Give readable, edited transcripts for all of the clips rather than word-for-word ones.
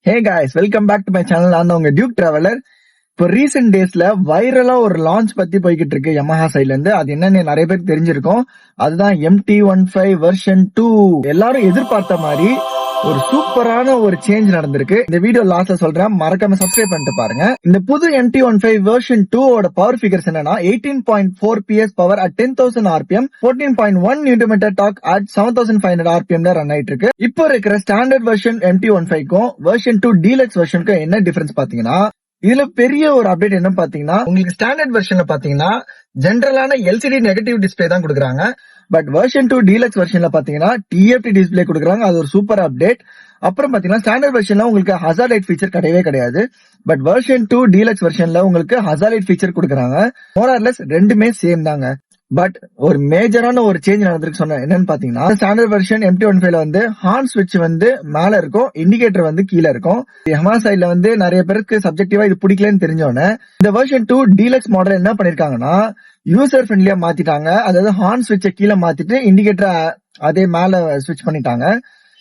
Hey guys, welcome back to my channel. நான் உங்க Duke traveller. இப்போ ரீசெண்ட் டேஸ்ல வைரலா ஒரு லான்ச் பத்தி போய்கிட்டு இருக்கு Yamaha சைட்ல இருந்து. அது என்னன்னு நிறைய பேருக்கு தெரிஞ்சிருக்கும். அதுதான் MT-15 வெர்ஷன் 2. எல்லாரும் எதிர்பார்த்த மாதிரி ஒரு சூப்பரான ஒரு சேஞ்ச் நடந்திருக்கு. இந்த வீடியோ லாஸ்ட்ல சொல்றேன், மறக்காம சப்ஸ்கிரைப் பண்ணிட்டு பாருங்க. இந்த புது MT-15 வெர்ஷன் 2 ஓட பவர் ஃபிகர்ஸ் என்னன்னா 18.4 PS power at 10,000 RPM, 14.1 Nm torque at 7,500 RPM run ஆயிட்டு இருக்கு. இப்போ இருக்கிற ஸ்டாண்டர்ட் வெர்ஷன் MT-15க்கும் வெர்ஷன் 2 டீலக்ஸ் வெர்ஷனுக்கும் என்ன டிஃபரன்ஸ் பாத்தீங்கன்னா, இதுல பெரிய ஒரு அப்டேட் என்ன பாத்தீங்கன்னா, உங்களுக்கு ஸ்டாண்டர்ட் வெர்ஷன்ல பாத்தீங்கன்னா ஜெனரலான LCD நெகட்டிவ் டிஸ்பிளே தான் கொடுக்குறாங்க. பட் வெர்ஷன் 2 டீலக்ஸ் வெர்ஷன்ல பாத்தீங்கன்னா TFT டிஸ்பிளே கொடுக்குறாங்க. அது ஒரு சூப்பர் அப்டேட். அப்புறம் பாத்தீங்கன்னா ஸ்டாண்டர்ட் வெர்ஷன்ல உங்களுக்கு ஹசார்ட் லைட் ஃபீச்சர் கிடையவே கிடையாது. பட் வெர்ஷன் 2 டீலக்ஸ் வெர்ஷன்ல உங்களுக்கு ஹசார்ட் லைட் ஃபீச்சர் கொடுக்குறாங்க. மோர் ஆர் லெஸ் ரெண்டுமே சேம் தாங்க. பட் ஒரு மேஜரான ஒரு சேஞ்ச் நடந்திருக்கு. சொன்ன என்னன்னு பாத்தீங்கன்னா, ஸ்டாண்டர்ட் வெர்ஷன் MT-15ல வந்து ஹார்ன் ஸ்விட்ச் வந்து மேல இருக்கும், இண்டிகேட்டர் வந்து கீழே இருக்கும். Yamaha சைட்ல வந்து நிறைய பேருக்கு சப்ஜெக்டிவா இது பிடிக்கலன்னு தெரிஞ்சோன்னே இந்த வெர்ஷன் 2 டீலக்ஸ் மாடல் என்ன பண்ணிருக்காங்கன்னா யூசர் ஃப்ரெண்ட்லியா மாத்திட்டாங்க. அதாவது ஹார்ன் ஸ்விட்சை கீழே மாத்திட்டு இண்டிகேட்டர் அதே மேல ஸ்விட்ச் பண்ணிட்டாங்க.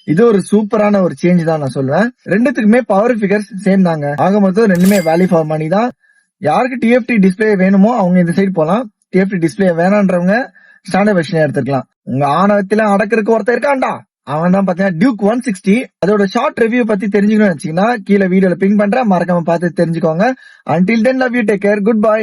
இது ஒரு சூப்பரான ஒரு சேஞ்ச் தான் நான் சொல்லுவேன். ரெண்டுத்துக்குமே பவர் ஃபிகர்ஸ் சேம் தாங்க. ஆக மொத்தம் ரெண்டுமே வேல்யூ ஃபார் மணி தான். யாருக்கு TFT டிஸ்பிளே வேணுமோ அவங்க இந்த சைடு போலாம். TFT டிஸ்பிளே வேணான்றவங்க ஸ்டாண்டர்ட் வெர்ஷன் எடுத்துக்கலாம். உங்க ஆணவத்தில அடக்கிறதுக்கு ஒருத்தர் இருக்கான்டா, அவன் தான் பாத்தீங்கன்னா டியூக் 160. அதோட ஷார்ட் ரிவ்யூ பத்தி தெரிஞ்சுக்கணும்னு வச்சீங்கன்னா கீழே வீடியோல பிங் பண்றேன், மறக்காம பார்த்து தெரிஞ்சுக்கோங்க. Until then, love you, take care, goodbye.